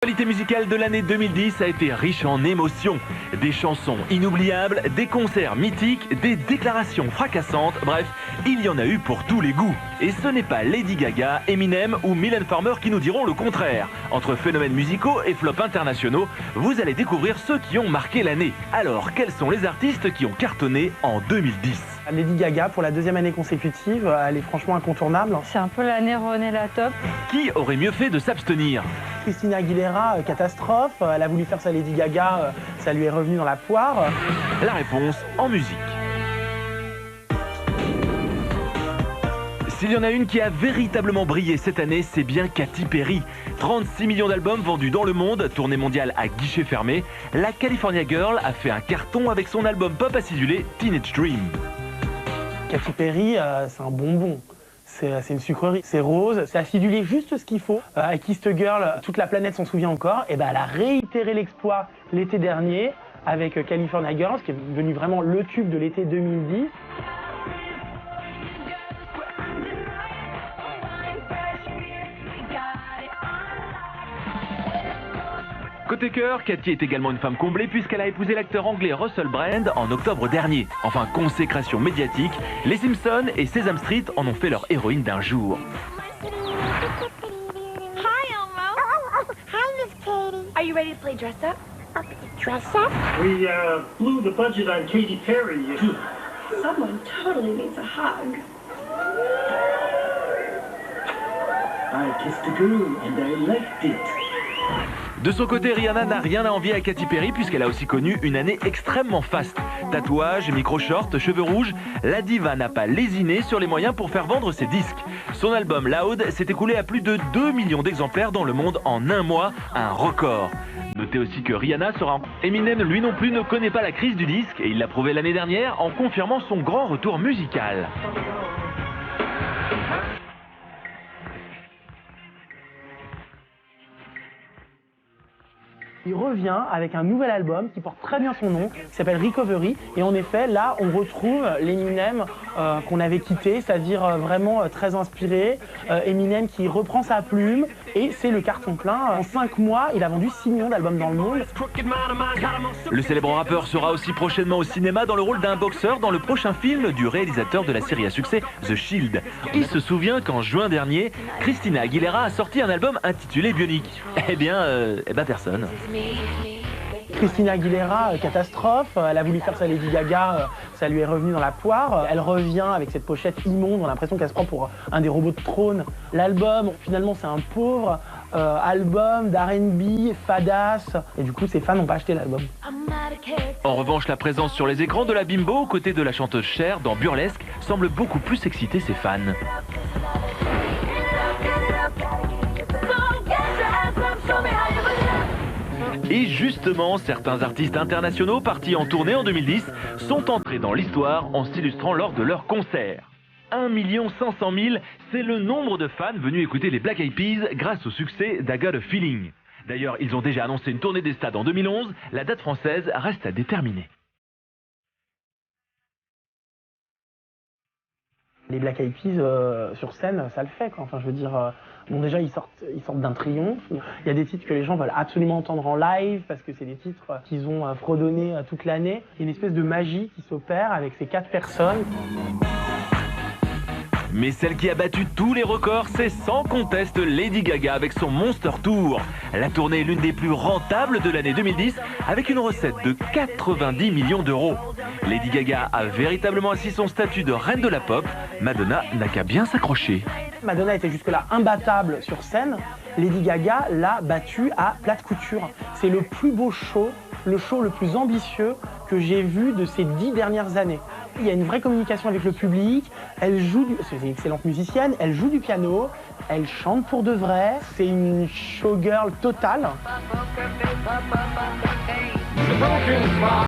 L'actualité musicale de l'année 2010 a été riche en émotions. Des chansons inoubliables, des concerts mythiques, des déclarations fracassantes, bref, il y en a eu pour tous les goûts. Et ce n'est pas Lady Gaga, Eminem ou Mylène Farmer qui nous diront le contraire. Entre phénomènes musicaux et flops internationaux, vous allez découvrir ceux qui ont marqué l'année. Alors, quels sont les artistes qui ont cartonné en 2010 ? Lady Gaga, pour la deuxième année consécutive, elle est franchement incontournable. C'est un peu l'année René la top. Qui aurait mieux fait de s'abstenir ? Christina Aguilera, catastrophe. Elle a voulu faire sa Lady Gaga, ça lui est revenu dans la poire. La réponse en musique. S'il y en a une qui a véritablement brillé cette année, c'est bien Katy Perry. 36 millions d'albums vendus dans le monde, tournée mondiale à guichet fermé, la California Girl a fait un carton avec son album pop acidulé Teenage Dream. Katy Perry, c'est un bonbon. C'est une sucrerie. C'est rose, c'est acidulé juste ce qu'il faut. Avec Kiss the Girl, toute la planète s'en souvient encore. Et ben, elle a réitéré l'exploit l'été dernier avec California Girls, qui est devenu vraiment le tube de l'été 2010. Côté cœur, Katy est également une femme comblée puisqu'elle a épousé l'acteur anglais Russell Brand en octobre dernier. Enfin, consécration médiatique, les Simpsons et Sesame Street en ont fait leur héroïne d'un jour. Hi, Elmo. Hi, Miss Katie. Are you ready to play dress up? Dress up? We blew the budget on Katy Perry. Someone totally needs a hug. I kissed a girl and I liked it. De son côté, Rihanna n'a rien à envier à Katy Perry puisqu'elle a aussi connu une année extrêmement faste. Tatouages, micro-shorts, cheveux rouges, la diva n'a pas lésiné sur les moyens pour faire vendre ses disques. Son album Loud s'est écoulé à plus de 2 millions d'exemplaires dans le monde en un mois, un record. Notez aussi que Rihanna sera... Eminem, lui non plus, ne connaît pas la crise du disque et il l'a prouvé l'année dernière en confirmant son grand retour musical. Il revient avec un nouvel album qui porte très bien son nom, qui s'appelle Recovery. Et en effet, là, on retrouve l'Eminem qu'on avait quitté, c'est-à-dire vraiment très inspiré. Eminem qui reprend sa plume et c'est le carton plein. En 5 mois, il a vendu 6 millions d'albums dans le monde. Le célèbre rappeur sera aussi prochainement au cinéma dans le rôle d'un boxeur dans le prochain film du réalisateur de la série à succès The Shield. Il se souvient qu'en juin dernier, Christina Aguilera a sorti un album intitulé Bionic. Eh bien, personne. Christina Aguilera, catastrophe. Elle a voulu faire sa Lady Gaga, ça lui est revenu dans la poire. Elle revient avec cette pochette immonde, on a l'impression qu'elle se prend pour un des robots de trône. L'album, finalement, c'est un pauvre album d'R&B, fadasse. Et du coup, ses fans n'ont pas acheté l'album. En revanche, la présence sur les écrans de la Bimbo, aux côtés de la chanteuse Cher dans Burlesque, semble beaucoup plus exciter ses fans. Et justement, certains artistes internationaux partis en tournée en 2010 sont entrés dans l'histoire en s'illustrant lors de leurs concerts. 1 500 000, c'est le nombre de fans venus écouter les Black Eyed Peas grâce au succès d'I Got a Feeling. D'ailleurs, ils ont déjà annoncé une tournée des stades en 2011, la date française reste à déterminer. Les Black Eyed Peas sur scène, ça le fait, quoi. Enfin, je veux dire, bon, déjà ils sortent d'un triomphe. Il y a des titres que les gens veulent absolument entendre en live parce que c'est des titres qu'ils ont fredonnés toute l'année. Il y a une espèce de magie qui s'opère avec ces 4 personnes. Mais celle qui a battu tous les records, c'est sans conteste Lady Gaga avec son Monster Tour. La tournée est l'une des plus rentables de l'année 2010 avec une recette de 90 millions d'euros. Lady Gaga a véritablement assis son statut de reine de la pop. Madonna n'a qu'à bien s'accrocher. Madonna était jusque-là imbattable sur scène. Lady Gaga l'a battue à plate couture. C'est le plus beau show, le show le plus ambitieux que j'ai vu de ces 10 dernières années. Il y a une vraie communication avec le public, c'est une excellente musicienne, elle joue du piano, elle chante pour de vrai, c'est une showgirl totale.